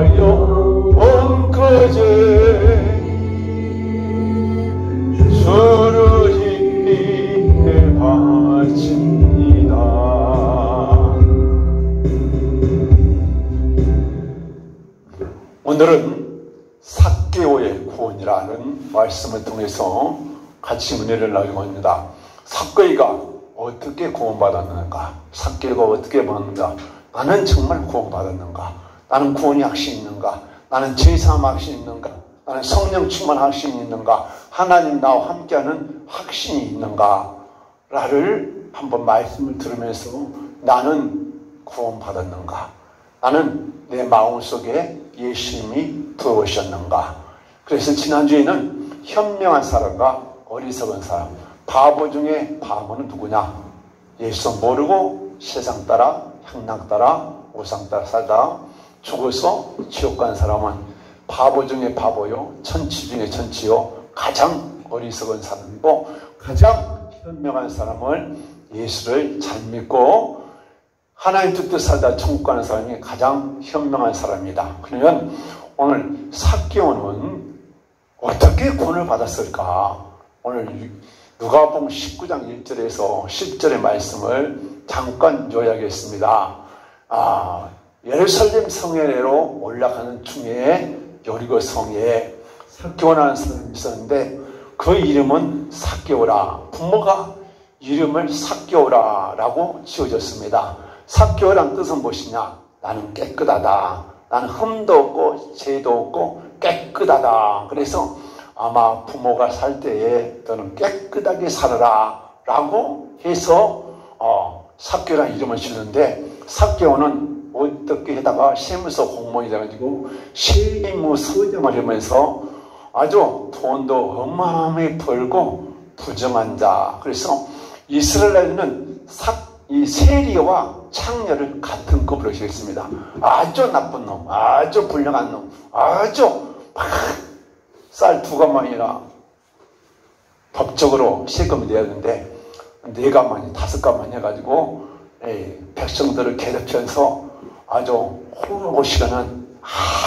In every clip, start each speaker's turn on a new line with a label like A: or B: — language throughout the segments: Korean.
A: 온 거제 주를 힘에 바칩니다. 오늘은 삭개오의 구원이라는 말씀을 통해서 같이 은혜를 나누고 합니다. 삭개오가 어떻게 구원받았는가? 삭개오가 어떻게 받는가? 나는 정말 구원받았는가? 나는 구원이 확신이 있는가? 나는 죄사함 확신이 있는가? 나는 성령 충만 확신이 있는가? 하나님 나와 함께하는 확신이 있는가? 라를 한번 말씀을 들으면서 나는 구원받았는가? 나는 내 마음속에 예수님이 들어오셨는가? 그래서 지난주에는 현명한 사람과 어리석은 사람, 바보 중에 바보는 누구냐? 예수 모르고 세상 따라 향락 따라 우상 따라 살다 죽어서 지옥 간 사람은 바보 중에 바보요, 천치 중에 천치요, 가장 어리석은 사람이고 가장 현명한 사람은 예수를 잘 믿고 하나님 뜻대로 살다 천국 가는 사람이 가장 현명한 사람이다. 그러면 오늘 삭개오는 어떻게 구원을 받았을까? 오늘 누가복음 19장 1절에서 10절의 말씀을 잠깐 요약했습니다. 예루살렘 성회로 올라가는 중에 여리고 성에 삭개오라는 사람이 있었는데 그 이름은 삭개오라. 부모가 이름을 삭개오라라고 지어줬습니다. 삭개오라는 뜻은 무엇이냐? 나는 깨끗하다. 나는 흠도 없고 죄도 없고 깨끗하다. 그래서 아마 부모가 살 때에 너는 깨끗하게 살아라 라고 해서 삭개오라는 이름을 지었는데 삭개오는 어떻게 하다가 세무서 공무원이 돼가지고 세무서장을 하면서 아주 돈도 어마어마하게 벌고 부정한 자. 그래서 이스라엘에는 이 세리와 창녀를 같은 급으로 지었습니다. 아주 나쁜 놈, 아주 불량한 놈, 아주 쌀 2가마니나 법적으로 세금이 내야 되는데 4가마니, 5가마니 해가지고 백성들을 괴롭혀서 아주 호르고 시간은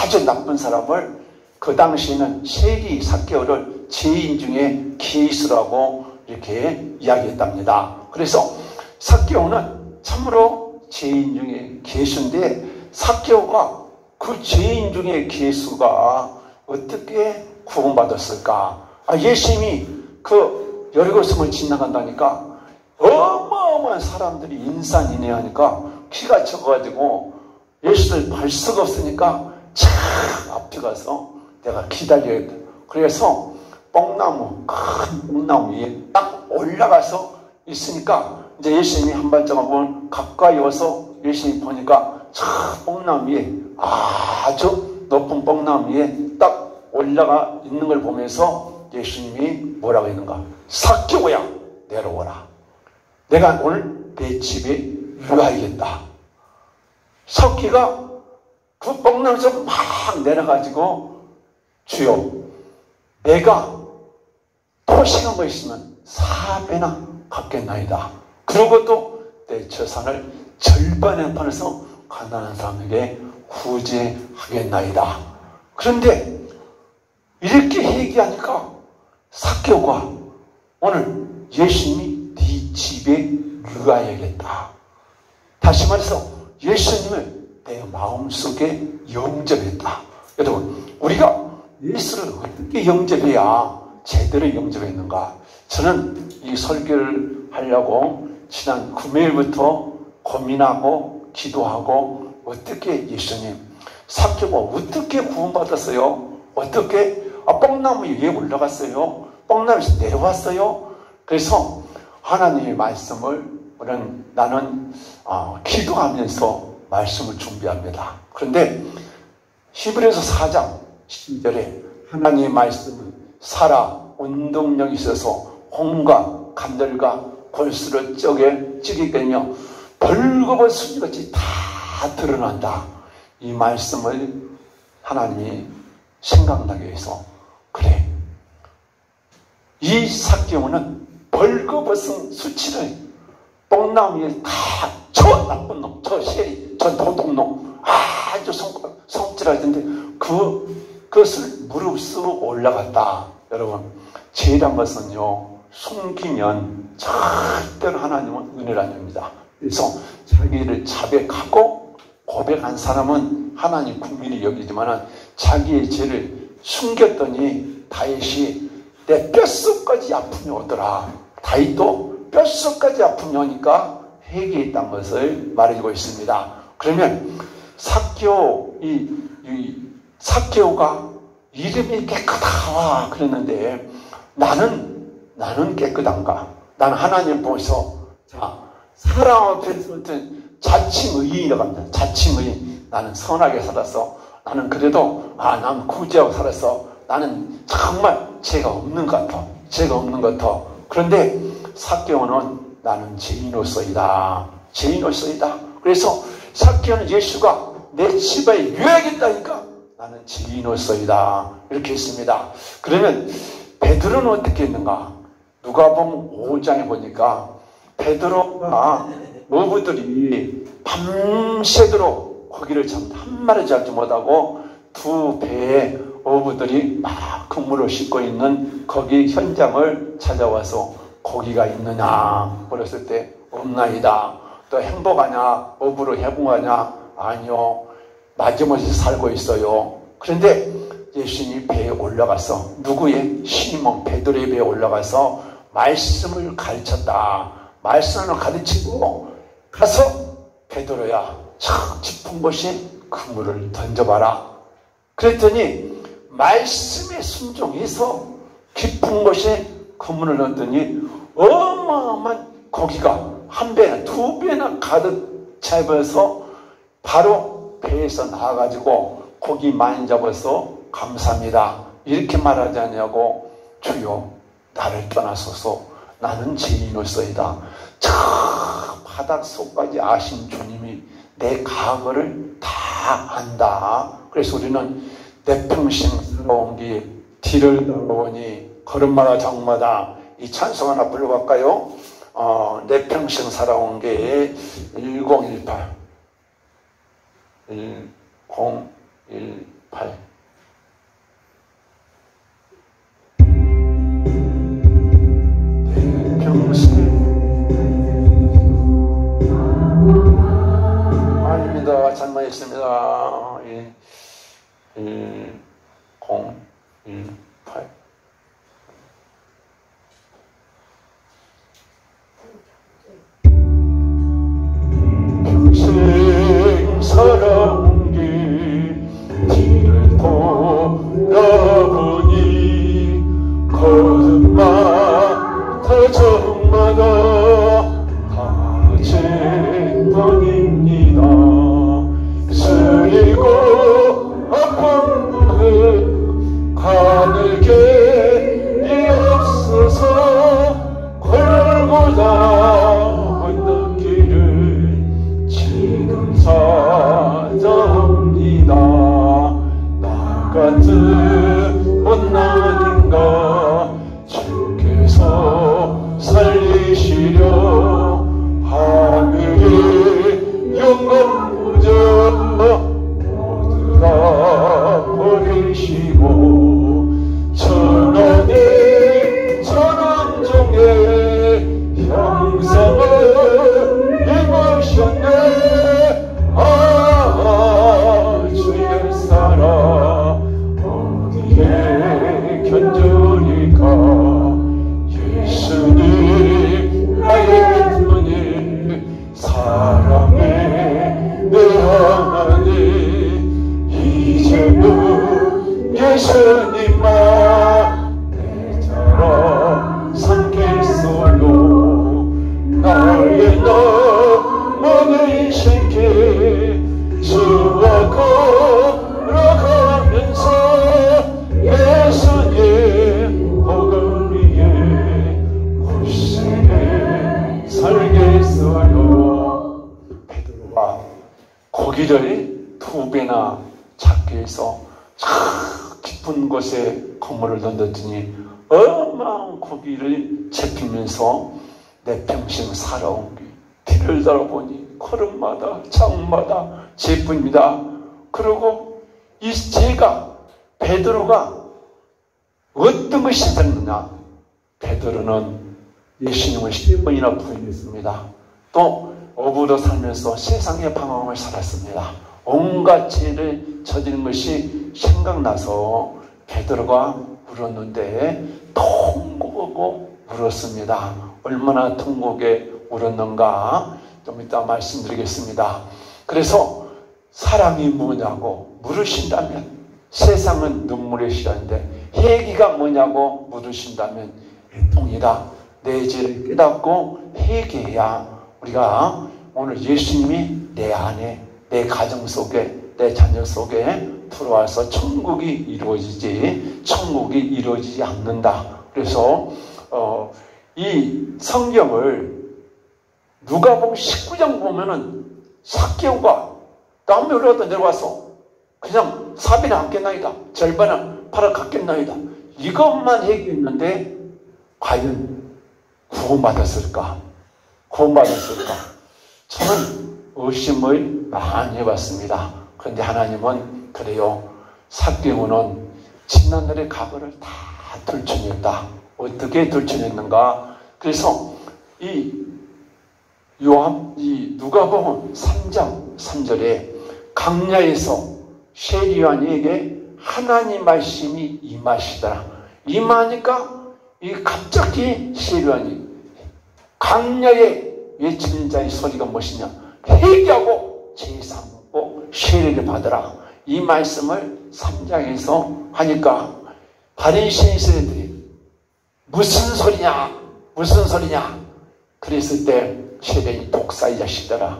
A: 아주 나쁜 사람을 그 당시에는 세리 삭개오를 죄인 중에 기수라고 이렇게 이야기했답니다. 그래서 삭개오는 참으로 죄인 중에 기수인데 삭개오가 그 죄인 중에 기수가 어떻게 구원받았을까? 예수님이 그 여리고성을 지나간다니까 어마어마한 사람들이 인산인해하니까 키가 적어가지고 예수를 발 수가 없으니까 참 앞에 가서 내가 기다려야 돼. 그래서 뽕나무, 큰 뽕나무 위에 딱 올라가서 있으니까 이제 예수님이 한 발자국 보면 가까이 와서 예수님이 보니까 저 뽕나무 위에 아주 높은 뽕나무 위에 딱 올라가 있는 걸 보면서 예수님이 뭐라고 했는가? 삭개오야 내려오라. 내가 오늘 내 집에 유하야겠다. 삭개오가 그 뽕나무에서 막 내려가지고 주여 내가 토식한 거 있으면 4배나 갚겠나이다. 그리고 또 내 재산을 절반에 팔아서 가난한 사람에게 구제하겠나이다. 그런데 이렇게 얘기하니까 삭개오가 오늘 예수님이 네 집에 유하야겠다. 다시 말해서 예수님을 내 마음속에 영접했다. 여러분 우리가 예수를 어떻게 영접해야 제대로 영접했는가? 저는 이 설교를 하려고 지난 금요일부터 고민하고 기도하고 어떻게 예수님 삭개오가 어떻게 구원받았어요? 어떻게 뽕나무 위에 올라갔어요? 뽕나무에서 내려왔어요? 그래서 하나님의 말씀을 나는 기도하면서 말씀을 준비합니다. 그런데 히브리서 4장 10절에 하나님의 말씀은 살아 운동력이 있어서 홍과 간들과 골수를 찌게 되며 벌거벗은 수지같이 다 드러난다. 이 말씀을 하나님이 생각나게 해서 그래 이 삭개오는 벌거벗은 수치를 뽕나무 위에 다 저 나쁜 놈, 저 세리, 저 도둑놈 아주 성적 아찔하던데 그것을 무릅쓰고 올라갔다. 여러분, 죄란 것은요, 숨기면 절대로 하나님은 은혜를 안 줍니다. 그래서 자기를 자백하고 고백한 사람은 하나님 국민이 여기지만 자기의 죄를 숨겼더니 다윗이 내 뼛속까지 아픔이 오더라. 다윗도 뼛속까지 아픔이 오니까 회개했다는 것을 말해주고 있습니다. 그러면 삭개오가 이름이 깨끗하다 그랬는데 나는 깨끗한가? 나는 하나님 보면서 사람 앞에서 자칭의인이라고 합니다. 자칭의인. 나는 선하게 살았어. 나는 그래도 난 구제하고 살았어. 나는 정말 죄가 없는 것 같아. 죄가 없는 것 같아. 그런데 삭개오는 나는 죄인으로서이다. 죄인으로서이다. 그래서 삭개오는 예수가 내 집에 유해하겠다니까 나는 죄인으로서이다. 이렇게 했습니다. 그러면 베드로는 어떻게 했는가? 누가복음 5장에 보니까 베드로가 어부들이 밤새도록 고기를 잡는다. 한 마리 잡지 못하고 두 배의 어부들이 막 그물을 싣고 있는 거기 현장을 찾아와서 고기가 있느냐 물었을 때 없나이다. 또 행복하냐? 어부로 해봉하냐? 아니요. 마지못해 살고 있어요. 그런데 예수님이 배에 올라가서 누구의? 시몬 베드로의 배에 올라가서 말씀을 가르쳤다. 말씀을 가르치고 가서 베드로야 저 깊은 곳에 그물을 던져봐라. 그랬더니 말씀에 순종해서 깊은 곳에 그물을 던더니 어마어마한 고기가 한 배나 두 배나 가득 차면서 바로 배에서 나와가지고 고기 많이 잡아서 감사합니다. 이렇게 말하지 않냐고 주여 나를 떠나소서 나는 죄인으로서이다. 저 바닥 속까지 아신 주님이 내 과거를 다 안다. 그래서 우리는 내 평생 살아온 게 뒤를 돌아보니 걸음마다 장마다 이 찬송 하나 불러볼까요? 내 평생 살아온 게 1018 아닙니다. 잘못했습니다. 1018 평생 살아온 길 뒤를 돌아보니 걸음마다 적마다 다 죄뿐입니다. 쓰리고 아픈 무릎 가늘 길이 없어서 골고다 언덕길을 지금 찾아옵니다. 나 같은 못난인가 주께서 살리시려 하늘의 영광 부져 모두 다 버리시고 천원의 천원종의 형상을 입으셨네. 주의 사랑 어디에 견주리까. 예수님 나의 주님 사랑해 내 하나님. 이제는 예수님만 내 자랑 삼겠소요. 나의 넘어는 신께 주와 걸어가면서 예수님 복음 위에 굳세게 살겠어요. 베드로가 고기를 두 배나 잡기 위해서 깊은 곳에 그물을 던졌더니 어마어마한 고기를 잡히면서 내 평생 살아온 길 뒤를 돌아보니 걸음마다 장마다 죄뿐입니다. 그리고 이 죄가 베드로가 어떤 것이 있었느냐? 베드로는 예수님을 7번이나 부인했습니다. 또 어부로 살면서 세상의 방황을 살았습니다. 온갖 죄를 저지른 것이 생각나서 베드로가 울었는데 통곡하고 울었습니다. 얼마나 통곡에 울었는가 좀 이따 말씀드리겠습니다. 그래서 사랑이 뭐냐고 물으신다면 세상은 눈물의 시간인데 회개가 뭐냐고 물으신다면 애통이다. 내 죄를 깨닫고 회개해야 우리가 오늘 예수님이 내 안에 내 가정 속에 내 자녀 속에 들어와서 천국이 이루어지지 천국이 이루어지지 않는다. 그래서 이 성경을 누가복음 19장 보면은 삭개오가 남의 올라갔다 내려와서 그냥 사비는 안겠나이다. 절반은 팔아 갖겠나이다. 이것만 얘기했는데 과연 구원받았을까? 구원받았을까? 저는 의심을 많이 해봤습니다. 그런데 하나님은 그래요. 삭개오는 지난날의 과거를 다 들춰냈다. 어떻게 들춰냈는가? 그래서 이 누가복음 3장 3절에 강야에서 세리요한에게 하나님 말씀이 임하시더라. 임하니까 이 갑자기 세리요한이 강야에 외치는 자의 소리가 무엇이냐? 회개하고 제사 먹고 세례를 받으라. 이 말씀을 3장에서 하니까 바리새인 세리들이 무슨 소리냐? 무슨 소리냐? 그랬을 때 세례이 독사의 자식들아,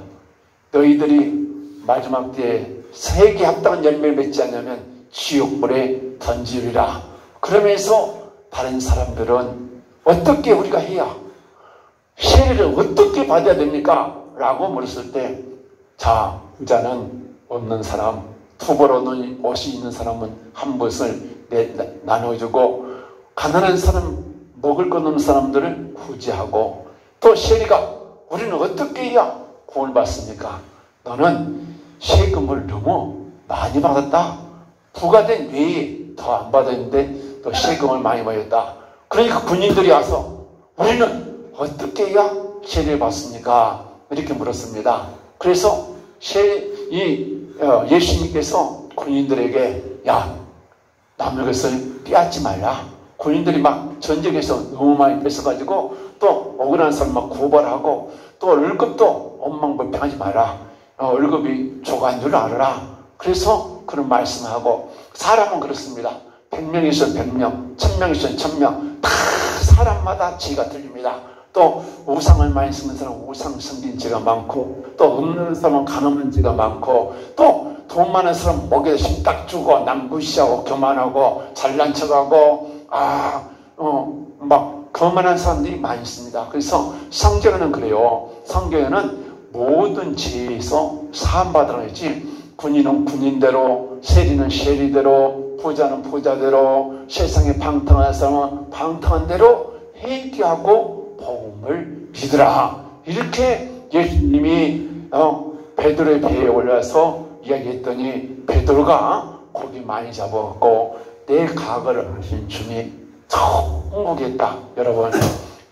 A: 너희들이 마지막 때에 세계 합당한 열매를 맺지 않으면 지옥불에 던지리라. 그러면서 다른 사람들은 어떻게 우리가 해야 세례를 어떻게 받아야 됩니까? 라고 물었을 때, 자, 부자는 없는 사람, 투벌하는 옷이 있는 사람은 한 벗을 나눠주고, 가난한 사람, 먹을 것 없는 사람들을 구제하고, 또 세리가 우리는 어떻게 해야 구원을 받습니까? 너는 세금을 너무 많이 받았다. 부가 된 외에 더 안 받았는데 또 세금을 많이 받았다. 그러니까 군인들이 와서 우리는 어떻게 해야 세례를 받습니까? 이렇게 물었습니다. 그래서 예수님께서 군인들에게 야, 남의 것을 빼앗지 말라. 군인들이 막 전쟁에서 너무 많이 뺏어가지고 또 억울한 사람 막 고발하고 또 월급도 엉망불평하지 마라. 월급이 조간 줄 알아라. 그래서 그런 말씀하고 사람은 그렇습니다. 100명 있으면 100명, 1000명 있으면 1000명 다 사람마다 죄가 틀립니다. 또 우상을 많이 쓰는 사람은 우상 섬긴 죄가 많고 또 없는 사람은 가늠한 죄가 많고 또 돈 많은 사람은 목에 힘 딱 주고 남 무시하고 교만하고 잘난 척하고 막 거만한 사람들이 많이 있습니다. 그래서 성경에는 그래요. 성경에는 모든 죄에서 사함받으라고 했지, 군인은 군인대로, 세리는 세리대로, 부자는 부자대로, 세상에 방탕한 사람은 방탕한 대로 회개하고 복음을 믿으라. 이렇게 예수님이 베드로의 배에 올라서 이야기했더니 베드로가 고기 많이 잡아갖고 내 과거를 하신 주님이 통곡했다.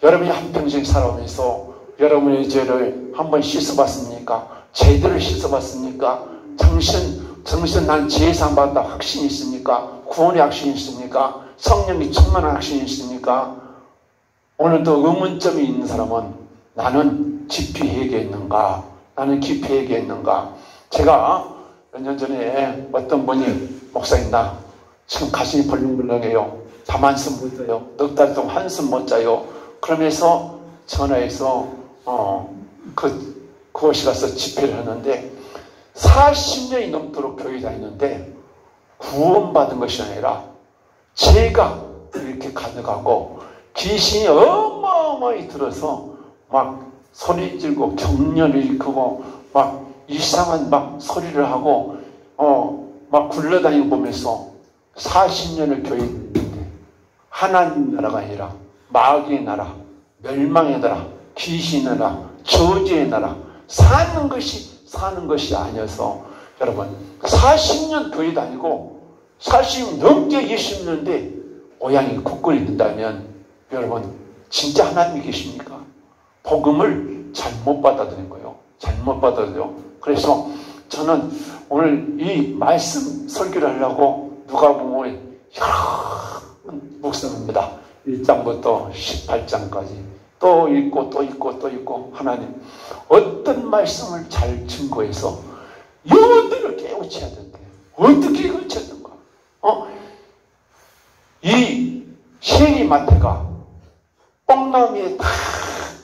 A: 여러분이 한평생 살아오면서 여러분의 죄를 한번 씻어봤습니까? 죄들을 씻어봤습니까? 정신 난 죄상 받다 확신이 있습니까? 구원의 확신이 있습니까? 성령이 충만한 확신이 있습니까? 오늘도 의문점이 있는 사람은 나는 깊이 회개했는가? 나는 깊이 회개했는가? 제가 몇 년 전에 어떤 분이 목사님 나 지금 가슴이 벌렁벌렁해요. 잠 한숨 못 자요. 넉 달 동안 한숨 못 자요. 그러면서 전화해서 그곳에 가서 집회를 하는데 40년이 넘도록 교회 다니는데 구원받은 것이 아니라 죄가 이렇게 가득하고 귀신이 어마어마히 들어서 막 소리 지르고 경련을 일으키고 막 이상한 막 소리를 하고 막 굴러다니고 보면서 40년을 교회 다니는데 하나님 나라가 아니라 마귀의 나라, 멸망의 나라, 귀신의 나라, 저주의 나라 사는 것이 아니어서 여러분 40년 교회 다니고 40년 넘게 계시는데 모양이 굳건해진다면 여러분 진짜 하나님이 계십니까? 복음을 잘못 받아들인 거예요. 잘못 받아들여. 그래서 저는 오늘 이 말씀 설교를 하려고 누가복음을 여러 묵상합니다. 1장부터 18장까지 또 읽고 또 읽고 또 읽고 하나님 어떤 말씀을 잘 증거해서 영혼들을 깨우쳐야 된대. 어떻게 깨우쳐야 된가? 이 세리마태가 뽕나무에 다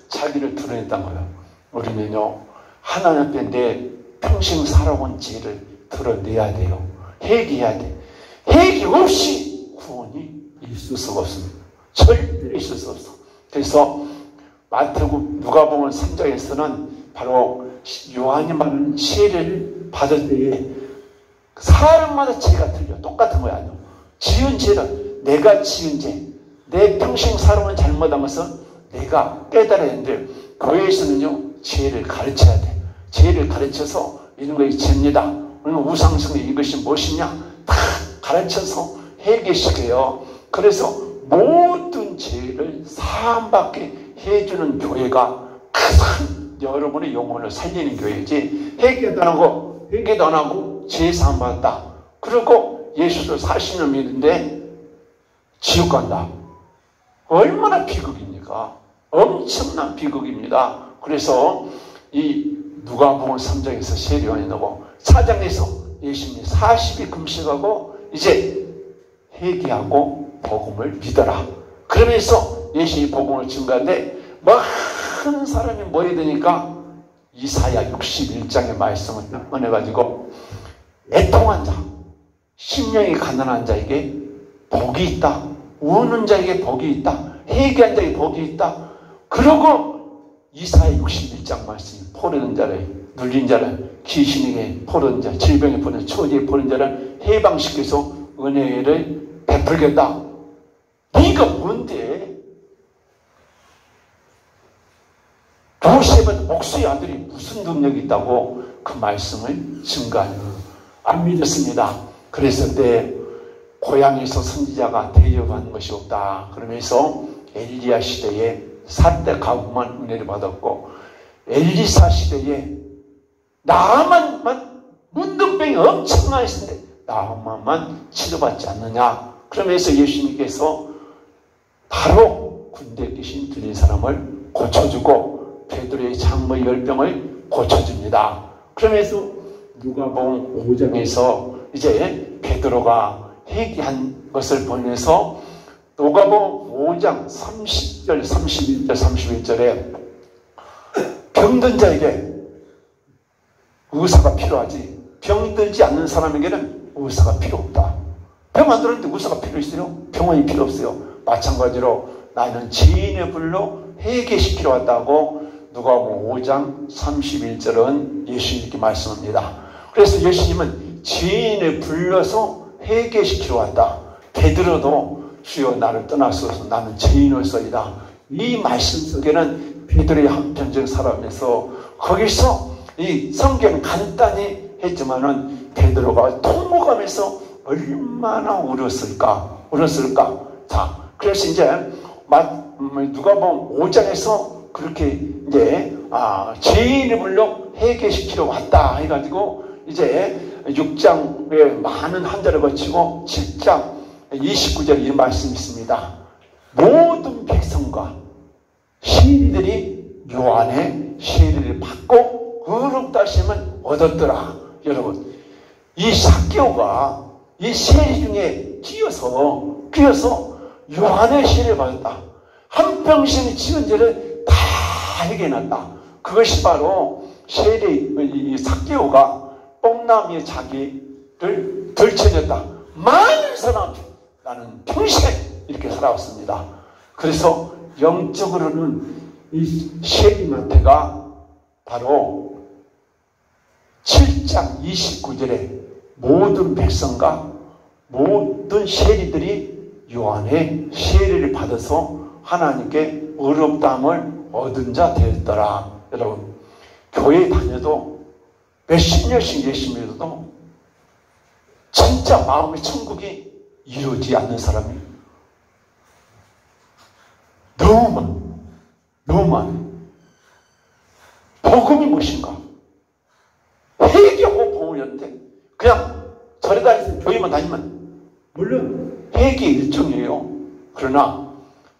A: 자기를 드러냈단 거예요. 우리는요 하나님 앞에 내 평생 살아온 죄를 드러내야 돼요. 회개해야 돼. 회개 없이 구원이 있을 수가 없습니다. 절대 있을 수 없어. 그래서 마태복음 누가복음 3장에서는 바로 요한이 말하는 세례를 받을 때에 사람마다 죄가 틀려. 똑같은 거야. 아니요. 지은 죄는 내가 지은 죄, 내 평생 살아온 잘못한 것은 내가 깨달아야 하는데 교회에서는요 죄를 가르쳐야 돼. 죄를 가르쳐서 이런 것이 죄입니다. 오늘 우상숭배 이것이 무엇이냐 다 가르쳐서 회개시켜요. 그래서 모든 죄를 사함받게 해주는 교회가 큰 여러분의 영혼을 살리는 교회지. 회개도 안 하고 회개도 안 하고 죄 사함받았다. 그리고 예수를 40년 믿는데 지옥 간다. 얼마나 비극입니까? 엄청난 비극입니다. 그래서 이 누가복음 3장에서 세례요한이 나오고 4장에서 예수님이 40일 금식하고 이제 회개하고 복음을 믿어라. 그러면서 예수님이 복음을 증거하는데 많은 사람이 모여드니까 이사야 61장의 말씀을 딱 꺼내가지고 애통한 자, 심령이 가난한 자에게 복이 있다. 우는 자에게 복이 있다. 회개한 자에게 복이 있다. 그러고 이사야 61장 말씀이 포르는 자를, 눌린 자를, 귀신에게 포르는 자, 질병에 포르는 자, 초지에 포르는 자를 해방시켜서 은혜를 베풀겠다. 네가 뭔데? 요셉은 목수의 아들이 무슨 능력이 있다고 그 말씀을 증거하냐. 안 믿었습니다. 그래서 내 고향에서 선지자가 대접하는 것이 없다. 그러면서 엘리야 시대에 사대 가구만 은혜를 받았고 엘리사 시대에 나아만만 문둥병이 엄청 많이 있었는데 나아만만 치료받지 않느냐. 그러면서 예수님께서 바로 군대에 계신 들린 사람을 고쳐주고 베드로의 장모의 열병을 고쳐줍니다. 그러면서 누가복음 5장에서 이제 베드로가 회개한 것을 보면서 누가복음 5장 30절, 31절, 31절에 병든 자에게 의사가 필요하지 병들지 않는 사람에게는 의사가 필요 없다. 병 안 들었는데 의사가 필요 있어요? 병원이 필요 없어요. 마찬가지로 나는 지인의 불로 회개시키러 왔다고 누가복음 5장 31절은 예수님께 말씀합니다. 그래서 예수님은 지인을 불러서 회개시키러 왔다. 베드로도 주여 나를 떠나소서 나는 죄인으로서이다. 이 말씀 속에는 베드로의 한편적 사람에서 거기서 이 성경 간단히 했지만은 베드로가 통곡하면서 얼마나 울었을까. 자, 그래서 이제 누가복음 5장에서 그렇게 이제 죄인을 불러 회개시키러 왔다 해가지고 이제 6장에 많은 한자를 거치고 7장 29절에 이 말씀이 있습니다. 모든 백성과 시리들이 요한의 세례를 받고 의롭다 하심을 얻었더라. 여러분 이 삭개오가 이 세례 중에 끼어서 요한의 세례를 받았다. 한평생 지은 죄를 다 해결해놨다. 그것이 바로 세례 이 삭개오가 뽕나무에 자기를 들춰졌다. 많은 사람 나는 평생 이렇게 살아왔습니다. 그래서 영적으로는 이 세리마태가 바로 7장 29절에 모든 백성과 모든 세리들이 요한의 세례를 받아서 하나님께 의롭다함을 얻은 자 되었더라. 여러분 교회 다녀도 몇십 년씩 열심히 해도 진짜 마음의 천국이 이루어지지 않는 사람이 너무 많아. 복음이 무엇인가? 회개하고 복음이었는데 그냥 절에 다니면서 교회만 다니면 물론 회개의 일종이에요. 그러나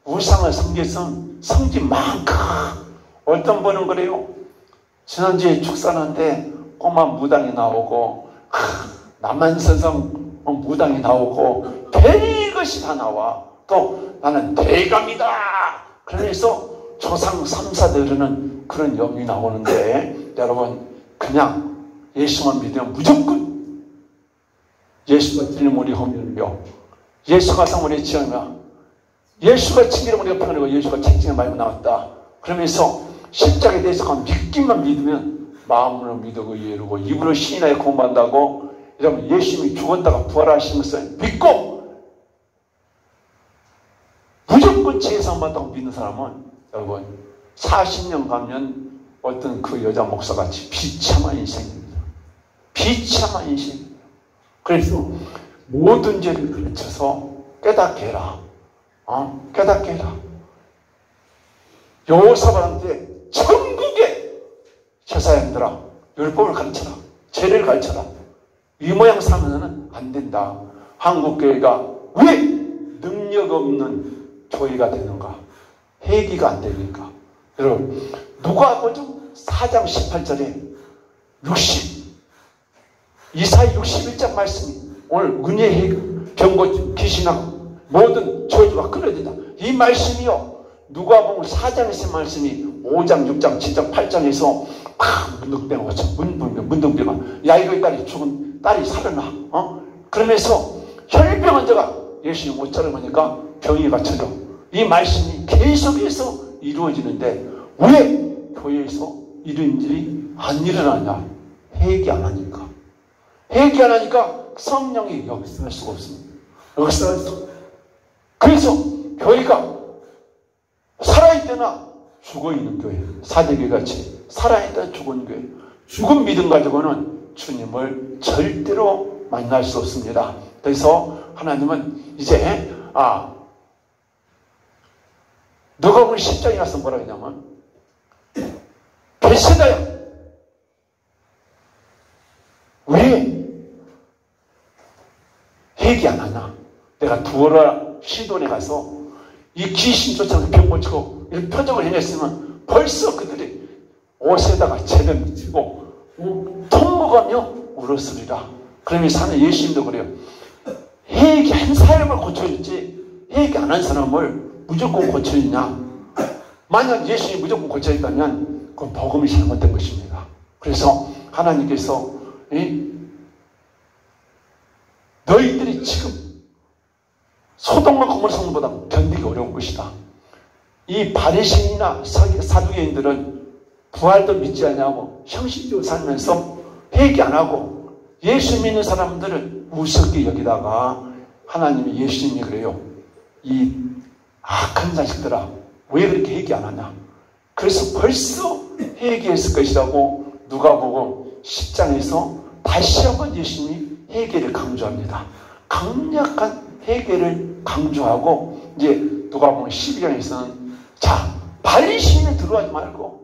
A: 우상을 섬겨서는 성질만큼 어떤 분은 그래요. 지난주에 축사하는데 꼬마 무당이 나오고 남한선성 무당이 나오고 별것이 다 나와. 또 나는 대감이다. 그러면서 조상 3사들은 그런 영이 나오는데 여러분 그냥 예수만 믿으면 무조건 예수가 찔림 우리 허물며 예수가 상 우리 지으며 예수가 칭기를 우리가 평안하고 예수가 책징에 말고 나왔다. 그러면서 십자가에 대해서 믿기만 믿으면 마음으로 믿고 이해하고 입으로 시인하여 공부한다고 여러분 예수님이 죽었다가 부활하신 것을 믿고 무조건 제사만 받다고 믿는 사람은 여러분 40년 가면 어떤 그 여자 목사같이 비참한 인생입니다. 비참한 인생입니다. 그래서 모든 죄를 가르쳐서 깨닫게 해라. 깨닫게 해라. 여호사밧한테 천국의 제사장들아 율법을 가르쳐라. 죄를 가르쳐라. 이 모양 살면은 안 된다. 한국교회가 왜 능력 없는 교회가 되는가? 회개가 안 되니까. 여러분 누가복음 4장 18절에 이사야 61장 말씀이 오늘 은혜의 병고 귀신하고 모든 저주가 끊어진다. 이 말씀이요. 누가복음 4장에서 말씀이 5장, 6장, 7장, 8장에서 문득병 문득병아 야 이거 딸이 죽은 딸이 살아나. 그러면서 혈병 환자가 예수님 옷자를 보니까 병이 갇혀져. 이 말씀이 계속해서 이루어지는데 왜 교회에서 이런 일이 안 일어나냐? 회개 안 하니까. 회개 안 하니까 성령이 역사할 수가 없습니다. 역사할 수. 그래서 교회가 살아있거나 죽어있는 교회, 사대교회 같이 살아있다 죽은 교회, 죽은 믿음 가지고는 주님을 절대로 만날 수 없습니다. 그래서 하나님은 이제 누가복음 10장에 가서 뭐라 하냐면 베세다야 왜 회개 안 하나? 내가 두어라 시돈에 가서 이 귀신 쫓아서 병 고치고 이런 표적을 해냈으면 벌써 그들이 옷에다가 재를 묻히고 통곡하며 울었으리라. 그러면서 하는 예수님도 그래요. 회개한 사람을 고쳐야지 회개 안 한 사람을 무조건 고쳐야냐? 만약 예수님이 무조건 고쳐야 했다면 그건 복음이 잘못된 것입니다. 그래서 하나님께서 너희들이 지금 소돔과 고모라 성보다 견디기 어려운 것이다. 이 바리새인이나 사두개인들은 부활도 믿지 않냐고 형식적으로 살면서 회개 안 하고 예수 믿는 사람들을 우습게 여기다가 하나님이 예수님이 그래요. 이 악한 자식들아 왜 그렇게 회개 안 하냐? 그래서 벌써 회개했을 것이라고 누가복음 10장에서 다시 한번 예수님이 회개를 강조합니다. 강력한 회개를 강조하고 이제 누가복음 12장에서는 자 바리새인에 들어가지 말고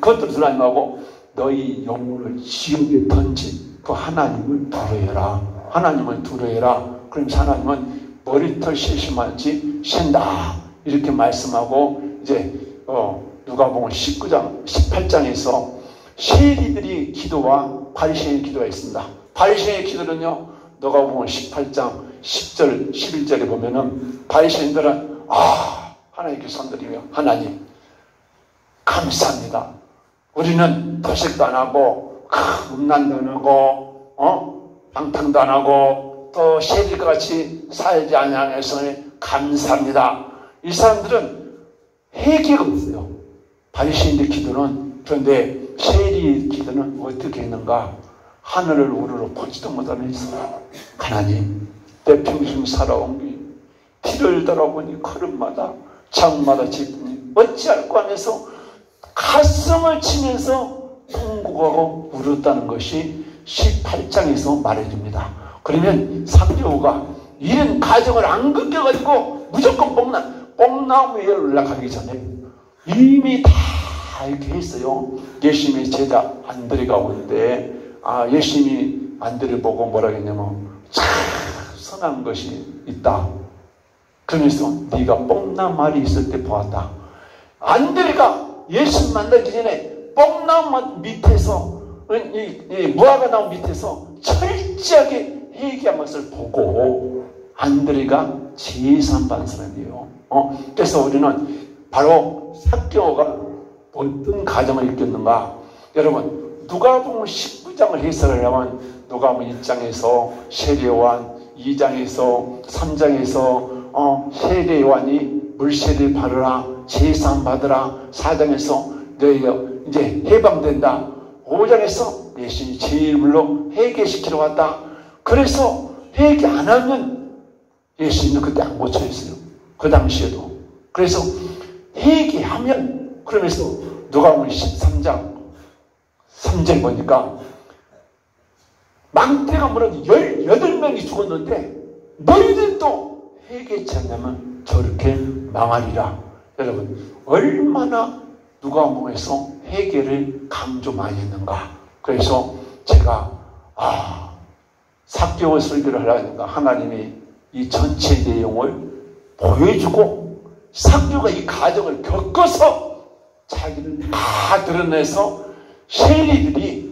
A: 그것들을 들어가지 말고 너희 영혼을 지옥에 던진 그 하나님을 두려워해라. 하나님을 두려워해라. 그러면서 하나님은 머리털 실심하지 샌다 이렇게 말씀하고 이제 누가복음 19장 18장에서 세리들이 기도와 바리새인의 기도가 있습니다. 바리새인의 기도는요 누가복음 18장 10절 11절에 보면은 바리새인들은 하나님께 손들이며 하나님 감사합니다. 우리는 도색도 안 하고 음란도 안 하고 방탕도 안 하고 또 세리과 같이 살지 않으셔서 감사합니다. 이 사람들은 회개가 없어요. 바리새인의 기도는. 그런데 세리의 기도는 어떻게 했는가? 하늘을 우러러 보지도 못하면서 하나님 내 평생 살아온 게 피를 달아보니 걸음마다 장마다 짚으니 어찌할까 하면서 가슴을 치면서 통곡하고 울었다는 것이 18장에서 말해줍니다. 그러면 삭개오가 이런 가정을 안 끊겨가지고 무조건 뽕나무 위에 올라가기 전에 이미 다 이렇게 했어요. 예수님의 제자 안드레가 오는데 예수님이 안드레 보고 뭐라 했냐면 참 선한 것이 있다. 그러면서 네가 뽕나무 알이 있을 때 보았다. 안드레가 예수님 만나기 전에 뽕나무 밑에서 무화과 나무 밑에서 철저하게 회개한 것을 보고 안드레가 제3반 사람이에요. 그래서 우리는 바로 삭개오가 어떤 가정을 이끌는가? 여러분 누가복음 19장을 해설하려면 누가복음 1장에서 세례요한, 2장에서 3장에서 세례요한이 물세례 받으라, 제사 받으라, 4장에서 너희 이제 해방된다, 5장에서 예수님이 제일물로 회개시키러 왔다. 그래서 회개 안 하면 예수님은 그때 안 고쳐있어요. 그 당시에도. 그래서 회개하면, 그러면서 누가복음 13장 3절 보니까 망대가 무너져 18명이 죽었는데 너희들도 회개치 않냐면 저렇게 망하리라. 여러분 얼마나 누가복음에서 회개를 강조 많이 했는가. 그래서 제가 삭개오 설교를 하려니까 하나님이 이 전체 내용을 보여주고 삭개오가 이 가정을 겪어서 자기를 다 드러내서 세리들이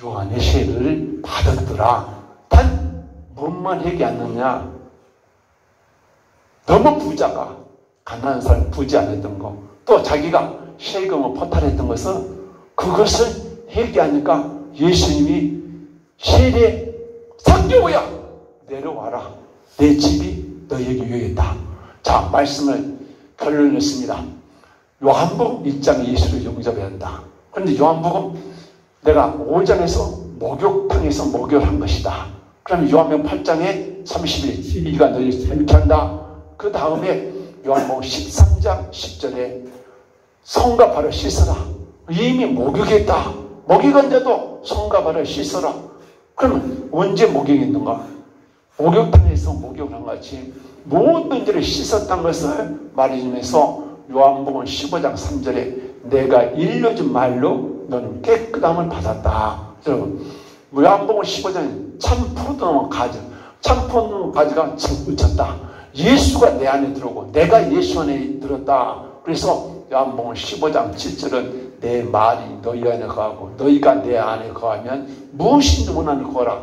A: 요한의 세례를 받았더라. 단 뭔만 회개하느냐? 너무 부자가 가난한 사람 부지 않았던 거, 또 자기가 세금을 포탈했던 것은 그것을 회개하니까 예수님이 세례 삭개오야 내려와라. 내 집이 너에게 유익했다. 자, 말씀을 결론을 냈습니다. 요한복음 1장 예수를 용접해야 한다. 그런데 요한복음 내가 5장에서 목욕탕에서 목욕을 한 것이다. 그러면 요한복음 8장에 30일 진리가 너희를 살게 한다. 그 다음에 요한복음 13장 10절에 손과 발을 씻어라. 이미 목욕했다. 목욕한 자도 손과 발을 씻어라. 그러면 언제 목욕했는가? 목욕탕에서 목욕을 한 같이 모든 죄를 씻었다는 것을 말해주면서 요한복음 15장 3절에 내가 일러준 말로 너는 깨끗함을 받았다. 여러분 요한복음 15장 참 푸른 가지, 참 푸른 가지가 붙였다. 예수가 내 안에 들어오고 내가 예수 안에 들었다. 그래서 요한복음 15장 7절은 내 말이 너희 안에 거하고 너희가 내 안에 거하면 무엇인지 원하는 거라.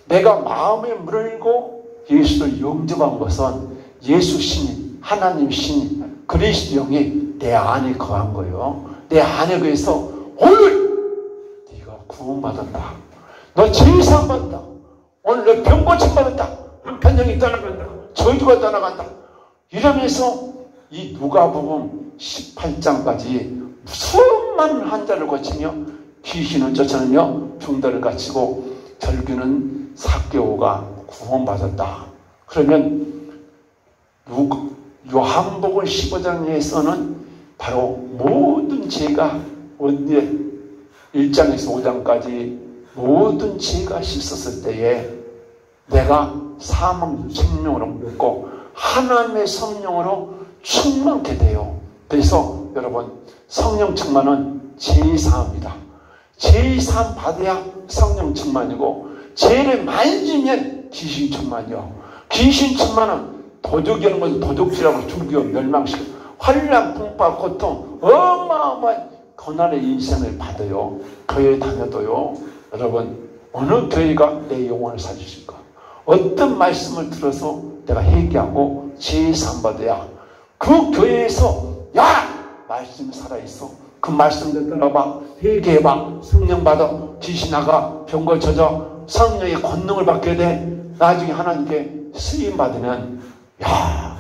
A: 내가 마음에 물고 예수를 영접한 것은 예수 신이, 하나님 신이, 그리스도 영이 내 안에 거한 거예요. 내 안에 거해서 오늘 네가 구원받았다. 너 제사 받았다. 오늘 너 병 고침 받았다. 한편령이 떠나간다. 저주가 떠나간다. 이러면서 이 누가복음 18장까지 수많은 환자를 고치며 귀신을 쫓아내며 병들을 갇히고 결국에는 삭개오가 구원받았다. 그러면 요한복음 15장에서는 바로 모든 죄가 1장에서 5장까지 모든 죄가 씻었을 때에 내가 사망 생명으로 묻고 하나님의 성령으로 충만케 돼요. 그래서 여러분 성령 충만은 제3입니다. 제3 받아야 성령 충만이고 죄를 만지면 귀신 충만이요. 귀신 충만은 도둑이 하는 것은 도둑질하고 죽여 멸망시켜 환난, 풍파, 고통 어마어마한 고난의 인생을 받아요. 교회 다녀도요. 여러분 어느 교회가 내 영혼을 살려줄까? 어떤 말씀을 들어서 내가 회개하고 제3 받아야 그 교회에서 야! 말씀이 살아있어. 그 말씀을 따라봐. 회개해봐. 성령 받아. 귀신 나가. 병 고쳐져. 성령의 권능을 받게 돼. 나중에 하나님께 쓰임 받으면 야,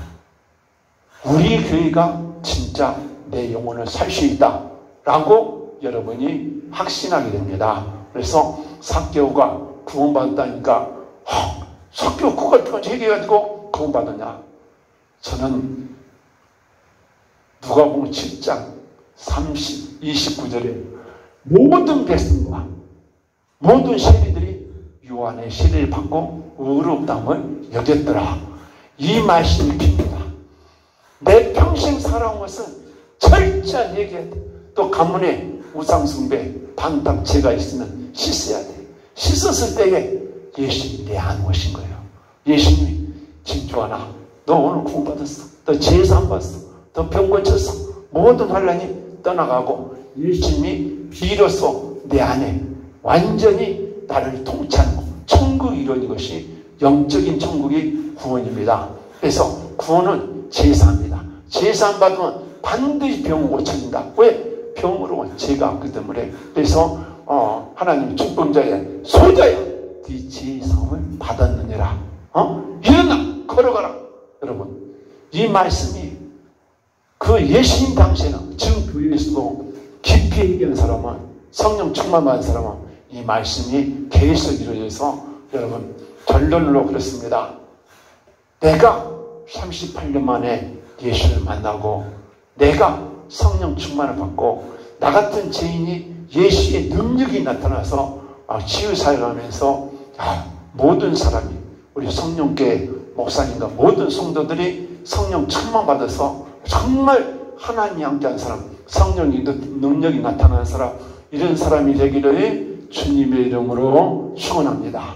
A: 우리 교회가 진짜 내 영혼을 살 수 있다 라고 여러분이 확신하게 됩니다. 그래서 삭개오가 구원받았다니까 삭개오 그걸 어떻게 얘기해가지고 구원받았냐? 저는 누가복음 7장 29절에 모든 백성과 모든 세리들이 요한의 세례를 받고 의롭다함을 여겼더라. 이 말씀이 핍니다. 내 평생 살아온 것은 철저한 얘기해야 돼. 또 가문에 우상숭배, 반탁, 죄가 있으면 씻어야 돼. 씻었을 때에 예수님이 내 안에 오신 거예요. 예수님이 진주하나 너 오늘 구원받았어. 너 제사 안 받았어. 너 병 고쳤어. 모든 환난이 떠나가고 예수님이 비로소 내 안에 완전히 나를 통치하는 것, 천국이 이루어진 것이 영적인 천국이 구원입니다. 그래서 구원은 제사입니다. 제사 안 받으면 반드시 병을 고쳐진다. 왜? 병으로 죄가 없기 때문에. 그래서 하나님 축복자의 소자야 네 죄의 사함을 받았느니라. 일어나 걸어가라. 여러분 이 말씀이 그 예수님 당시에는 지금 교회에서도 깊이 얘기하는 사람은 성령 충만한 사람은 이 말씀이 계속 이루어져서 여러분 결론으로 그렇습니다. 내가 38년 만에 예수를 만나고 내가 성령 충만을 받고 나 같은 죄인이 예수의 능력이 나타나서 치유사역을 하면서 모든 사람이 우리 성령교회 목사님과 모든 성도들이 성령 충만 받아서 정말 하나님이 함께한 사람, 성령의 능력이 나타나는 사람, 이런 사람이 되기를 주님의 이름으로 축원합니다.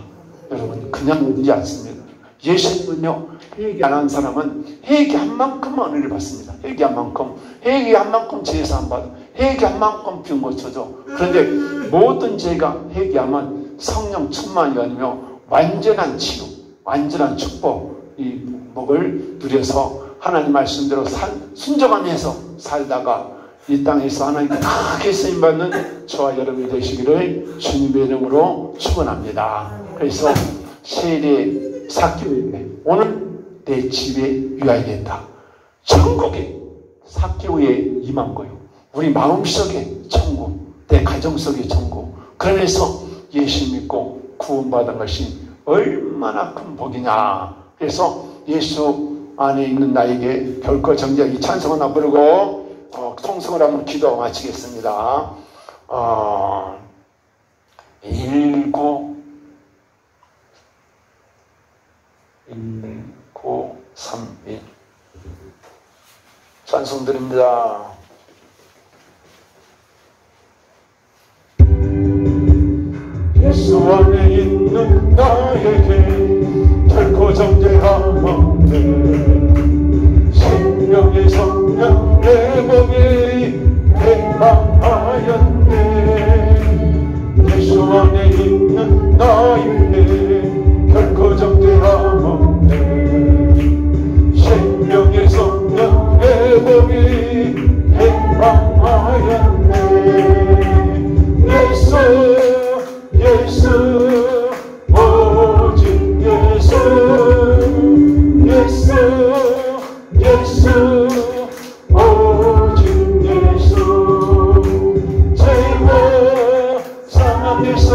A: 여러분 그냥 오지 않습니다. 예수님은요 회개 안 한 사람은 회개한 만큼 은혜를 받습니다. 회개한 만큼 제사 안 받아. 회개한 만큼 병 고쳐줘. 그런데 모든 죄가 회개하면 성령 충만이 아니며 완전한 치유, 완전한 축복, 이 복을 누려서 하나님 말씀대로 순종하면서 살다가 이 땅에서 하나님께 크게 쓰임받는 저와 여러분이 되시기를 주님의 이름으로 축원합니다. 그래서 세례 사교회 오늘 내 집에 유하게 된다. 천국에 사교회에 임한 거요. 우리 마음속에 천국, 내 가정 속에 천국. 그러면서 예수 믿고 구원받은 것이 얼마나 큰 복이냐. 그래서 예수 안에 있는 나에게 결코 정죄하기 찬송 하나 부르고 통성을 한번 기도 마치겠습니다. 1931 찬송 드립니다. 예수 안에 있는 나에게 결코 정죄함 없네. 생명의 성령 내 몸이 해방하였네. 예수 안에 있는 나에게 결코 정죄함 없네. 생명의 성령 내 몸이 해방하였네. 예수 오직 예수 오직 예수 죄와 사망에서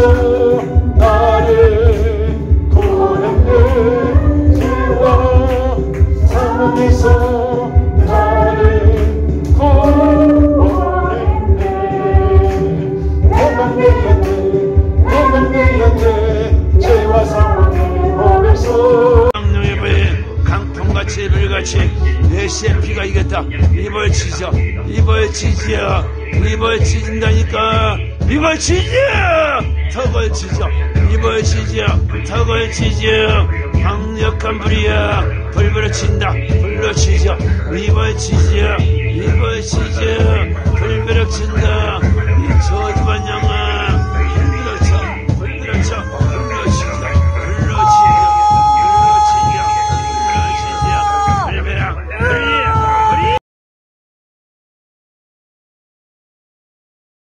A: 나를 구원했네. 죄와 사망에서 나를 구원했네. 내가 죄와 사망의 몸에서 강령의 배에 강풍같이 불같이 메시의 피가 이겼다. 입을 치죠. 입을 치지요. 입을 치진다니까. 입을 치지요. 턱을 치죠. 입을 치지요. 턱을 치지요. 강력한 불이야. 불불을 친다. 불로 치죠. 입을 치지요.